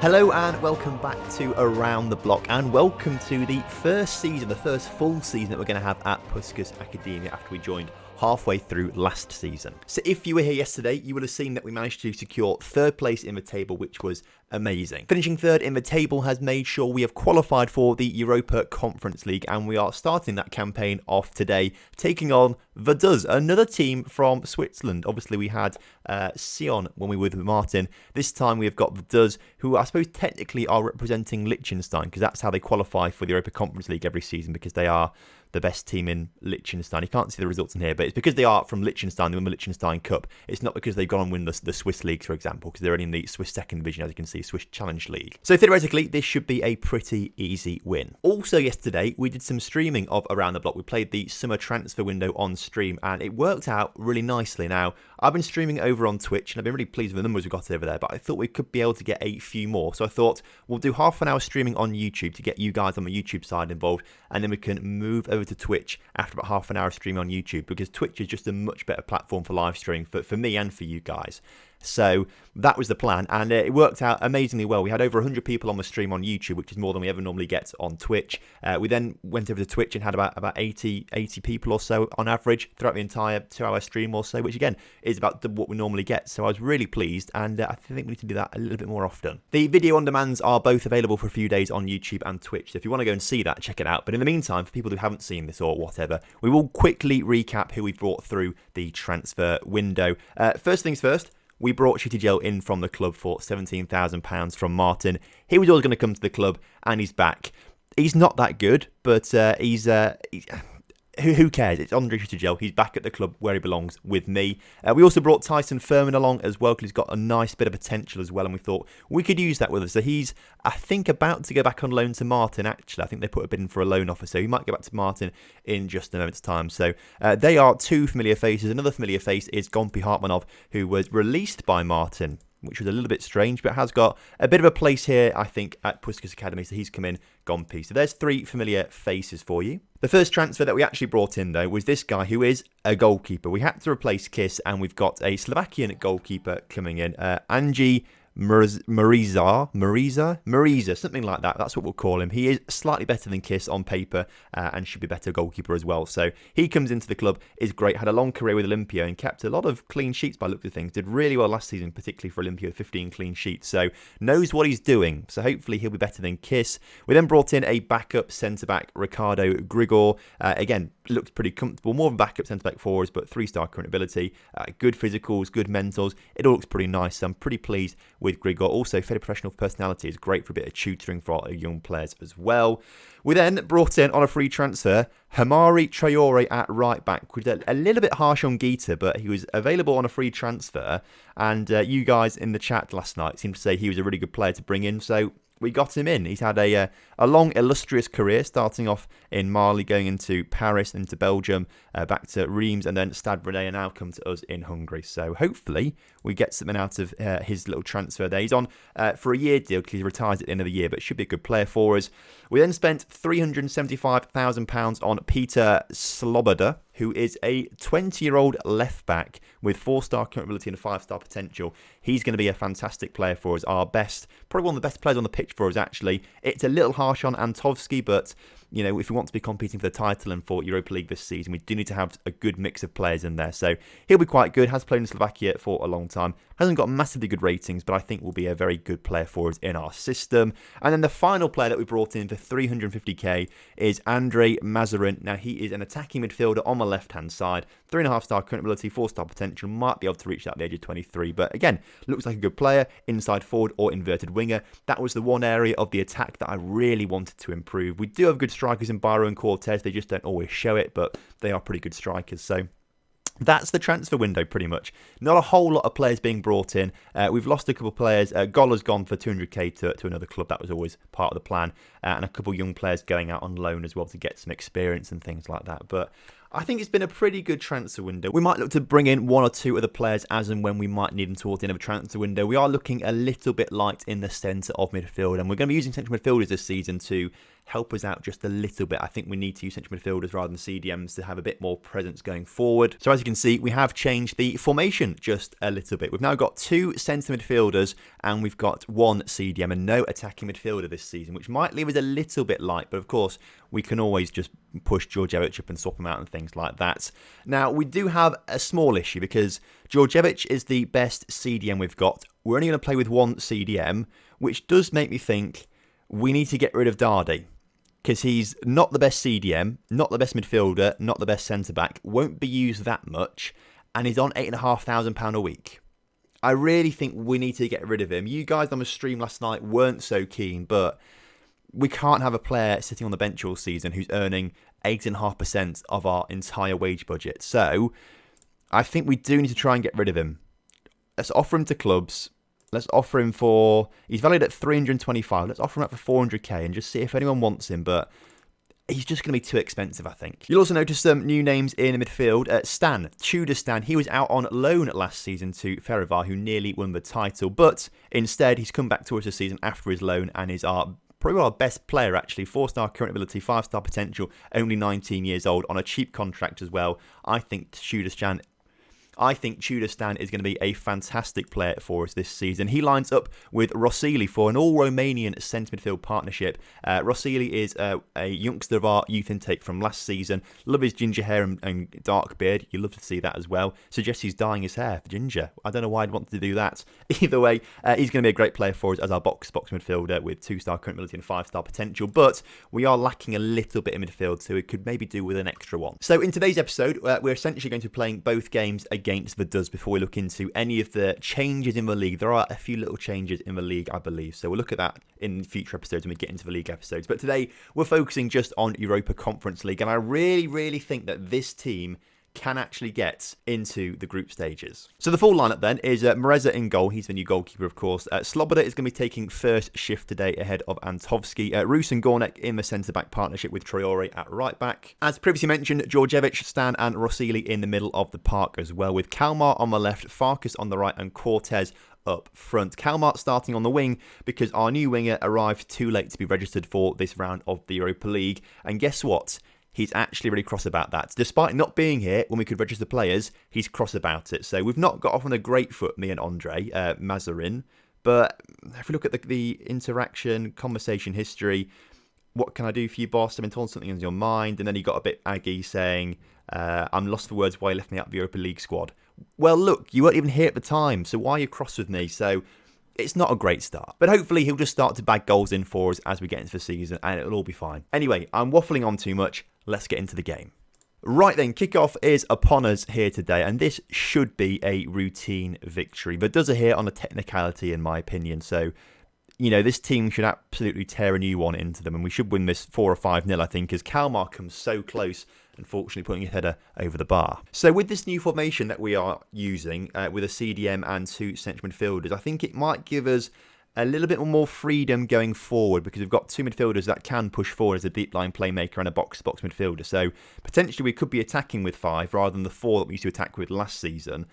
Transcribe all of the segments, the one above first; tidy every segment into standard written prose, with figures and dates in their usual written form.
Hello and welcome back to Around the Block, and welcome to the first season, the first full season that we're going to have at Puskas Academia after we joined halfway through last season. So if you were here yesterday, you would have seen that we managed to secure third place in the table, which was amazing. Finishing third in the table has made sure we have qualified for the Europa Conference League, and we are starting that campaign off today, taking on the Duz, another team from Switzerland. Obviously, we had Sion when we were with Martin. This time we have got the Duz, who I suppose technically are representing Liechtenstein, because that's how they qualify for the Europa Conference League every season, because they are the best team in Liechtenstein. You can't see the results in here, but it's because they are from Liechtenstein, they win the Liechtenstein Cup. It's not because they've gone and win the Swiss leagues, for example, because they're only in the Swiss second division, as you can see, Swiss Challenge League. So theoretically, this should be a pretty easy win. Also yesterday, we did some streaming of Around the Block. We played the summer transfer window on stream, and it worked out really nicely. Now, I've been streaming over on Twitch, and I've been really pleased with the numbers we got over there, but I thought we could be able to get a few more. So I thought we'll do half an hour streaming on YouTube to get you guys on the YouTube side involved, and then we can move over to Twitch after about half an hour of streaming on YouTube, because Twitch is just a much better platform for live streaming for me and for you guys. So that was the plan, and it worked out amazingly well. We had over 100 people on the stream on YouTube, which is more than we ever normally get on Twitch. We then went over to Twitch and had about 80 people or so on average throughout the entire 2-hour stream or so, which again is about what we normally get. So I was really pleased, and I think we need to do that a little bit more often. The video on demands are both available for a few days on YouTube and Twitch, so if you want to go and see that, check it out. But in the meantime, for people who haven't seen this or whatever, we will quickly recap who we've brought through the transfer window. First things first, we brought Shitty Joe in from the club for £17,000 from Martin. He was always going to come to the club, and he's back. He's not that good, but who cares? It's Andre Shitty Joe. He's back at the club where he belongs with me. We also brought Tyson Furman along as well, because he's got a nice bit of potential as well, and we thought we could use that with us. So he's, I think, about to go back on loan to Martin, actually. I think they put a bid in for a loan offer, so he might go back to Martin in just a moment's time. So they are two familiar faces. Another familiar face is Gompi Hartmanov, who was released by Martin, which was a little bit strange, but has got a bit of a place here, I think, at Puskas Academy. So he's come in, Gompi. So there's three familiar faces for you. The first transfer that we actually brought in, though, was this guy who is a goalkeeper. We had to replace Kiss, and we've got a Slovakian goalkeeper coming in, Anji Mariza, something like that. That's what we'll call him. He is slightly better than Kiss on paper, and should be a better goalkeeper as well. So he comes into the club, is great, had a long career with Olympia and kept a lot of clean sheets by the look of things. Did really well last season, particularly for Olympia, 15 clean sheets. So knows what he's doing. So hopefully he'll be better than Kiss. We then brought in a backup centre-back, Ricardo Grigor. Again, looks pretty comfortable, more of a backup centre-back for us, but 3-star current ability, good physicals, good mentals. It all looks pretty nice, so I'm pretty pleased with Grigor. Also, fairly professional personality, is great for a bit of tutoring for our young players as well. We then brought in, on a free transfer, Hamari Traore at right back. We did a little bit harsh on Gita, but he was available on a free transfer, and you guys in the chat last night seemed to say he was a really good player to bring in, so we got him in. He's had a long, illustrious career, starting off in Mali, going into Paris, into Belgium, back to Reims, and then Stade Rennais, and now come to us in Hungary. So hopefully we get something out of his little transfer there. He's on for a year deal, because he retires at the end of the year, but should be a good player for us. We then spent £375,000 on Peter Sloboda, who is a 20-year-old left-back with 4-star current ability and a 5-star potential. He's going to be a fantastic player for us, our best, probably one of the best players on the pitch for us, actually. It's a little harsh on Antovski, but you know, if we want to be competing for the title and for Europa League this season, we do need to have a good mix of players in there. So he'll be quite good, has played in Slovakia for a long time, hasn't got massively good ratings, but I think will be a very good player for us in our system. And then the final player that we brought in for 350k is Andrei Mazarin. Now, he is an attacking midfielder on the left-hand side, 3.5-star current ability, 4-star potential, might be able to reach that at the age of 23, but again, looks like a good player, inside forward or inverted winger. That was the one area of the attack that I really wanted to improve. We do have good strikers in Byro and Cortez, they just don't always show it, but they are pretty good strikers. So that's the transfer window, pretty much. Not a whole lot of players being brought in. We've lost a couple of players. Gola's gone for 200k to another club. That was always part of the plan. And a couple of young players going out on loan as well to get some experience and things like that. But I think it's been a pretty good transfer window. We might look to bring in one or two other players as and when we might need them towards the end of a transfer window. We are looking a little bit light in the centre of midfield, and we're going to be using central midfielders this season to help us out just a little bit. I think we need to use central midfielders rather than CDMs to have a bit more presence going forward. So as you can see, we have changed the formation just a little bit. We've now got 2 centre midfielders and we've got 1 CDM and no attacking midfielder this season, which might leave us a little bit light, but of course we can always just push Djordjevic up and swap him out and things like that. Now, we do have a small issue because Djordjevic is the best CDM we've got. We're only going to play with 1 CDM, which does make me think we need to get rid of Dardy, because he's not the best CDM, not the best midfielder, not the best centre-back, won't be used that much, and he's on £8,500 a week. I really think we need to get rid of him. You guys on the stream last night weren't so keen, but we can't have a player sitting on the bench all season who's earning 8.5% of our entire wage budget. So I think we do need to try and get rid of him. Let's offer him to clubs. Let's offer him for... He's valued at 325. Let's offer him up for 400k and just see if anyone wants him. But he's just going to be too expensive, I think. You'll also notice some new names in the midfield. Stan, Tudor Stan. He was out on loan last season to Ferrovar, who nearly won the title. But instead, he's come back to us this season after his loan and is probably our best player, actually. 4-star current ability, 5-star potential, only 19 years old, on a cheap contract as well. I think Tudor Stan is going to be a fantastic player for us this season. He lines up with Rossili for an all-Romanian centre midfield partnership. Rossili is a youngster of our youth intake from last season. Love his ginger hair and dark beard. You love to see that as well. Suggests he's dyeing his hair for ginger. I don't know why I'd want to do that. Either way, he's going to be a great player for us as our box midfielder with 2-star current ability and 5-star potential. But we are lacking a little bit in midfield, so we could maybe do with an extra one. So in today's episode, we're essentially going to be playing both games against the Duz before we look into any of the changes in the league. There are a few little changes in the league, I believe, so we'll look at that in future episodes when we get into the league episodes. But today we're focusing just on Europa Conference League, and I really think that this team can actually get into the group stages. So the full lineup then is Mreza in goal. He's the new goalkeeper, of course. Sloboda is going to be taking first shift today ahead of Antovski. Rus and Gornek in the centre-back partnership with Traore at right-back. As previously mentioned, Djordjevic, Stan and Rossili in the middle of the park as well, with Kalmar on the left, Farkas on the right and Cortez up front. Kalmar starting on the wing because our new winger arrived too late to be registered for this round of the Europa League. And guess what? He's actually really cross about that. Despite not being here when we could register players, he's cross about it. So we've not got off on a great foot, me and Andre Mazarin. But if we look at the interaction, conversation history, what can I do for you, boss? I've been told something on your mind. And then he got a bit aggy saying, I'm lost for words why you left me out of the Europa League squad. Well, look, you weren't even here at the time. So why are you cross with me? So it's not a great start, but hopefully he'll just start to bag goals in for us as we get into the season and it'll all be fine. Anyway, I'm waffling on too much. Let's get into the game. Right then, kickoff is upon us here today, and this should be a routine victory. But does it here on a technicality, in my opinion. So, you know, this team should absolutely tear a new one into them, and we should win this 4 or 5-0, I think, as Kalmar comes so close, unfortunately putting his header over the bar. So with this new formation that we are using, with a CDM and 2 central midfielders, I think it might give us a little bit more freedom going forward because we've got 2 midfielders that can push forward as a deep line playmaker and a box-to-box midfielder. So potentially we could be attacking with 5 rather than the 4 that we used to attack with last season.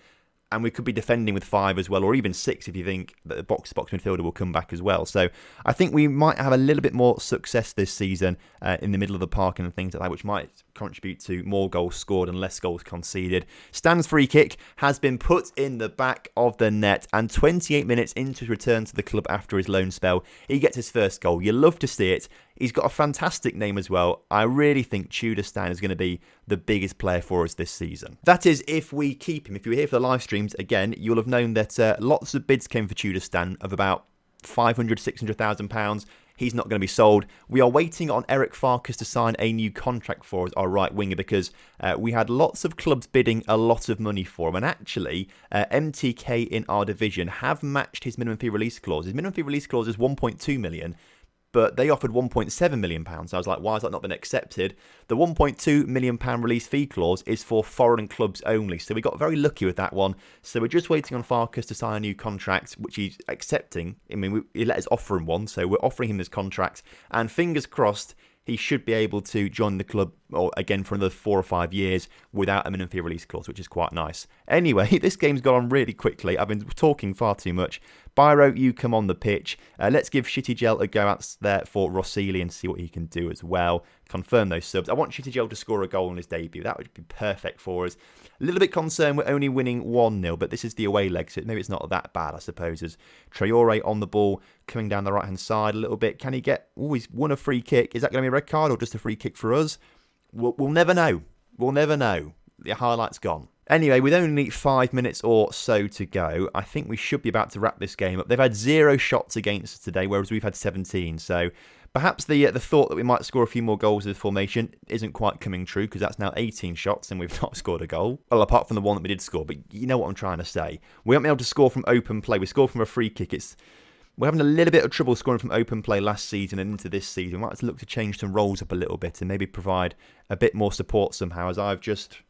And we could be defending with 5 as well, or even 6 if you think that the box-to-box midfielder will come back as well. So I think we might have a little bit more success this season in the middle of the park and things like that, which might contribute to more goals scored and less goals conceded. Stan's free kick has been put in the back of the net, and 28 minutes into his return to the club after his loan spell, he gets his first goal. You love to see it. He's got a fantastic name as well. I really think Tudor Stan is going to be the biggest player for us this season. That is, if we keep him. If you were here for the live streams, again, you'll have known that lots of bids came for Tudor Stan of about £500,000-600,000. He's not going to be sold. We are waiting on Eric Farkas to sign a new contract for us, our right winger, because we had lots of clubs bidding a lot of money for him. And actually, MTK in our division have matched his minimum fee release clause. His minimum fee release clause is 1.2 million. But they offered £1.7 million. So I was like, why has that not been accepted? The £1.2 million release fee clause is for foreign clubs only. So we got very lucky with that one. So we're just waiting on Farkas to sign a new contract, which he's accepting. I mean, he let us offer him one. So we're offering him this contract. And fingers crossed, he should be able to join the club or again for another 4 or 5 years without a minimum fee release clause, which is quite nice. Anyway, this game's gone on really quickly. I've been talking far too much. Biro, you come on the pitch. Let's give Shitty Gel a go out there for Rossili and see what he can do as well. Confirm those subs. I want Shitty Gel to score a goal in his debut. That would be perfect for us. A little bit concerned we're only winning 1-0, but this is the away leg, so maybe it's not that bad, I suppose. As Traore on the ball, coming down the right-hand side a little bit. Can he get... Oh, he's won a free kick. Is that going to be a red card or just a free kick for us? We'll never know. We'll never know. The highlight's gone. Anyway, with only 5 minutes or so to go, I think we should be about to wrap this game up. They've had 0 shots against us today, whereas we've had 17. So perhaps the thought that we might score a few more goals with formation isn't quite coming true, because that's now 18 shots and we've not scored a goal. Well, apart from the one that we did score, but you know what I'm trying to say. We haven't been able to score from open play. We scored from a free kick. We're having a little bit of trouble scoring from open play last season and into this season. We might have to look to change some roles up a little bit and maybe provide a bit more support somehow, as I've just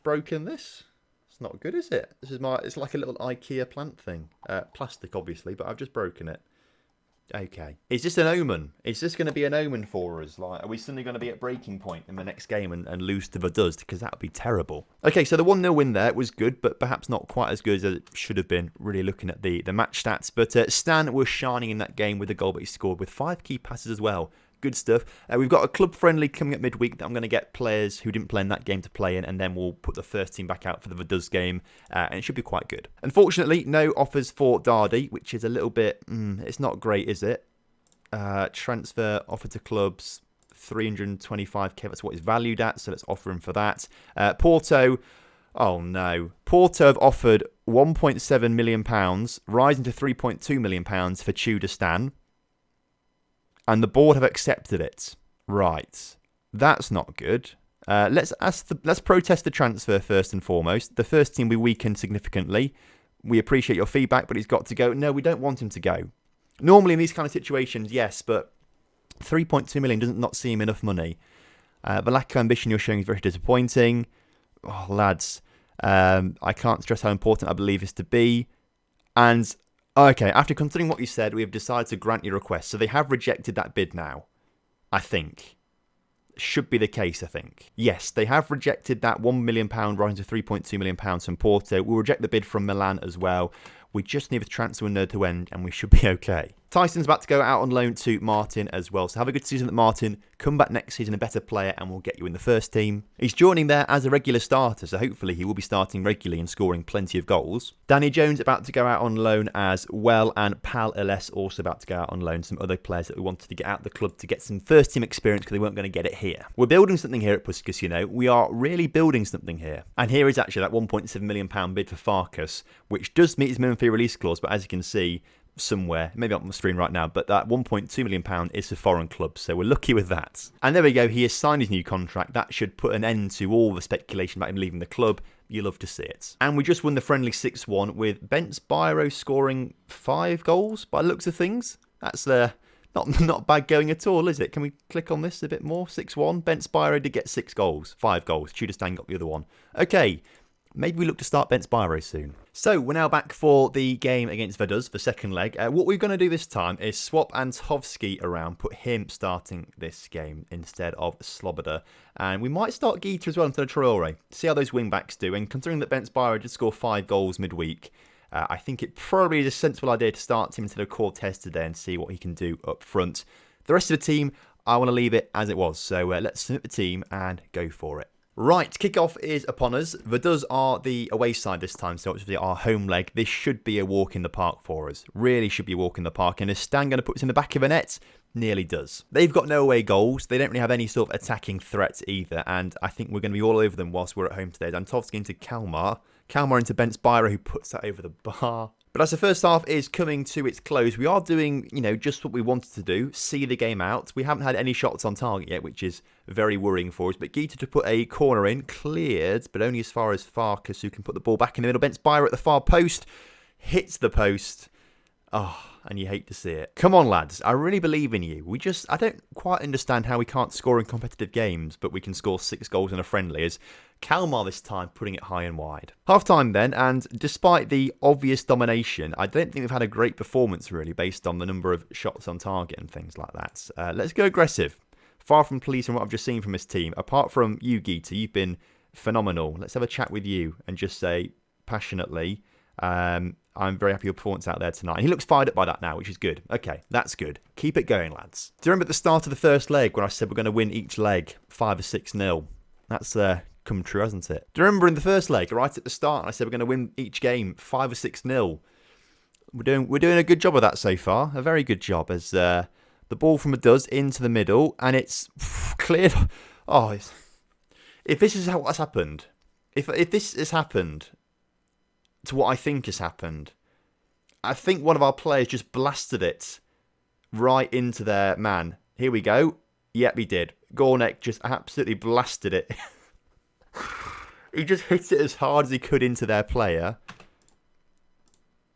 broken this. It's not good, is it? It's like a little IKEA plant thing. Plastic, obviously, but I've just broken it. Okay. Is this an omen? Is this going to be an omen for us? Like, are we suddenly going to be at breaking point in the next game and lose to Vaduz? Because that would be terrible. Okay, so the 1-0 win there was good, but perhaps not quite as good as it should have been, really looking at the match stats. But Stan was shining in that game with the goal that he scored, with 5 key passes as well. Good stuff. We've got a club friendly coming up midweek that I'm going to get players who didn't play in that game to play in, and then we'll put the first team back out for the Vaduz game, and it should be quite good. Unfortunately, no offers for Dardy, which is a little bit... it's not great, is it? Transfer offer to clubs, 325k, that's what he's valued at, so let's offer him for that. Porto, oh no. Porto have offered £1.7 million, rising to £3.2 million for Tudor Stan. And the board have accepted it. Right. That's not good. Let's protest the transfer first and foremost. The first team we weakened significantly. We appreciate your feedback, but he's got to go. No, we don't want him to go. Normally in these kind of situations, yes, but 3.2 million doesn't not seem enough money. The lack of ambition you're showing is very disappointing. Oh, lads, I can't stress how important I believe this to be. And... okay, after considering what you said, we have decided to grant your request. So they have rejected that bid now, I think. Should be the case, I think. Yes, they have rejected that £1 million rising to £3.2 million from Porto. We'll reject the bid from Milan as well. We just need the transfer window to end and we should be okay. Tyson's about to go out on loan to Martin as well. So have a good season at Martin. Come back next season a better player and we'll get you in the first team. He's joining there as a regular starter, so hopefully he will be starting regularly and scoring plenty of goals. Danny Jones about to go out on loan as well, and Pal Eles also about to go out on loan. Some other players that we wanted to get out of the club to get some first team experience because they weren't going to get it here. We're building something here at Puskas, you know. We are really building something here. And here is actually that £1.7 million bid for Farkas, which does meet his minimum fee release clause, but as you can see, somewhere, maybe not on the screen right now, but that £1.2 million is for foreign clubs, so we're lucky with that. And there we go, he has signed his new contract. That should put an end to all the speculation about him leaving the club. You love to see it. And we just won the friendly 6-1 with Bence Biro scoring 5 goals by the looks of things. That's not bad going at all, is it? Can we click on this a bit more? 6-1. Bence Biro did get 6 goals, 5 goals. Tudor Stan got the other one. Okay. Maybe we look to start Bence Biro soon. So, we're now back for the game against Vaduz, the second leg. What we're going to do this time is swap Antovski around, put him starting this game instead of Sloboda. And we might start Gita as well instead of Traore. See how those wing-backs do. And considering that Bence Biro did score 5 goals midweek, I think it probably is a sensible idea to start him instead of Cortez today and see what he can do up front. The rest of the team, I want to leave it as it was. So, let's submit the team and go for it. Right, kickoff is upon us. Vaduz are the away side this time, so it's our home leg. This should be a walk in the park for us. Really should be a walk in the park. And is Stan going to put us in the back of a net? Nearly does. They've got no away goals. They don't really have any sort of attacking threats either. And I think we're going to be all over them whilst we're at home today. Antovski into Kalmar. Kalmar into Bence Biro, who puts that over the bar. But as the first half is coming to its close, we are doing, just what we wanted to do, see the game out. We haven't had any shots on target yet, which is very worrying for us. But Gita to put a corner in, cleared, but only as far as Farkas, who can put the ball back in the middle. Bence Biro at the far post, hits the post. Oh, and you hate to see it. Come on, lads. I really believe in you. I don't quite understand how we can't score in competitive games, but we can score 6 goals in a friendly. As Kalmar this time putting it high and wide. Half-time then, and despite the obvious domination, I don't think we've had a great performance really based on the number of shots on target and things like that. Let's go aggressive. Far from pleased from what I've just seen from this team. Apart from you, Geeta, you've been phenomenal. Let's have a chat with you and just say passionately, I'm very happy with your performance out there tonight. And he looks fired up by that now, which is good. Okay, that's good. Keep it going, lads. Do you remember at the start of the first leg when I said we're going to win each leg 5 or 6-0? That's come true, hasn't it? Do you remember in the first leg, right at the start, I said we're going to win each game 5 or 6-0? We're doing a good job of that so far. A very good job as the ball from a does into the middle, and it's cleared. Oh, if this is what's happened, if this has happened to what I think has happened, I think one of our players just blasted it right into their man. Here we go. Yep, he did. Gornek just absolutely blasted it. He just hit it as hard as he could into their player.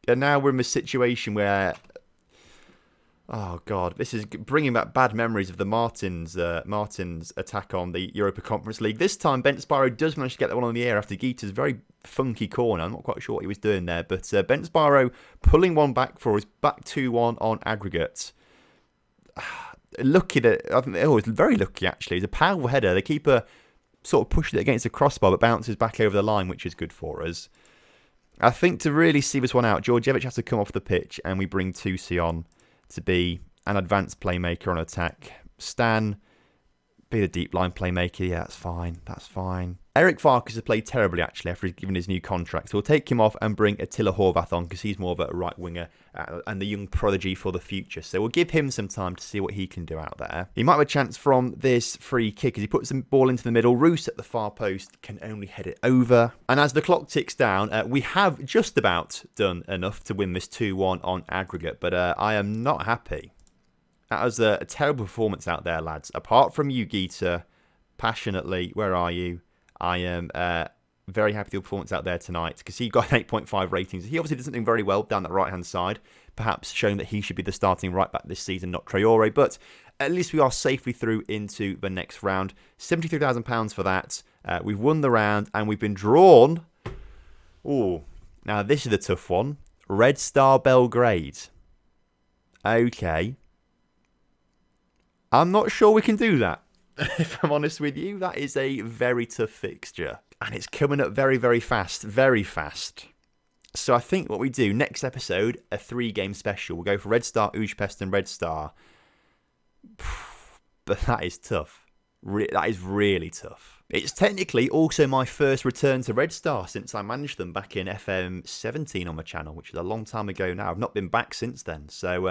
And now we're in a situation where... Oh, God. This is bringing back bad memories of the Martins attack on the Europa Conference League. This time, Bent Spyro does manage to get that one on the air after Geeta's very funky corner. I'm not quite sure what he was doing there. But Bent Spyro pulling one back for us. Back 2-1 on aggregate. Lucky that... I think it was very lucky, actually. It's a powerful header. The keeper sort of pushed it against the crossbar, but bounces back over the line, which is good for us. I think to really see this one out, Georgievich has to come off the pitch, and we bring Tusi on to be an advanced playmaker on attack. Stan, be the deep line playmaker. Yeah, that's fine. That's fine. Eric Farkas has played terribly, actually, after he's given his new contract. So we'll take him off and bring Attila Horvath on because he's more of a right winger and the young prodigy for the future. So we'll give him some time to see what he can do out there. He might have a chance from this free kick as he puts the ball into the middle. Roos at the far post can only head it over. And as the clock ticks down, we have just about done enough to win this 2-1 on aggregate. But I am not happy. That was a terrible performance out there, lads. Apart from you, Geeta, passionately, where are you? I am very happy with the performance out there tonight because he got an 8.5 ratings. He obviously did something very well down that right-hand side, perhaps showing that he should be the starting right-back this season, not Traore. But at least we are safely through into the next round. £73,000 for that. We've won the round and we've been drawn. Oh, now this is a tough one. Red Star Belgrade. Okay. I'm not sure we can do that. If I'm honest with you, that is a very tough fixture. And it's coming up very, very fast. Very fast. So I think what we do, next episode, a 3-game special. We'll go for Red Star, Ujpest and Red Star. But that is tough. That is really tough. It's technically also my first return to Red Star since I managed them back in FM17 on my channel, which is a long time ago now. I've not been back since then. So...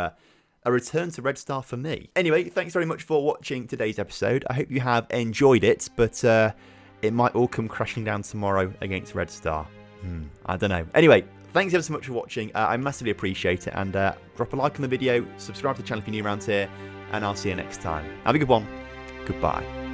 a return to Red Star for me. Anyway, thanks very much for watching today's episode. I hope you have enjoyed it, but it might all come crashing down tomorrow against Red Star. I don't know. Anyway, thanks ever so much for watching. I massively appreciate it. And drop a like on the video, subscribe to the channel if you're new around here, and I'll see you next time. Have a good one. Goodbye.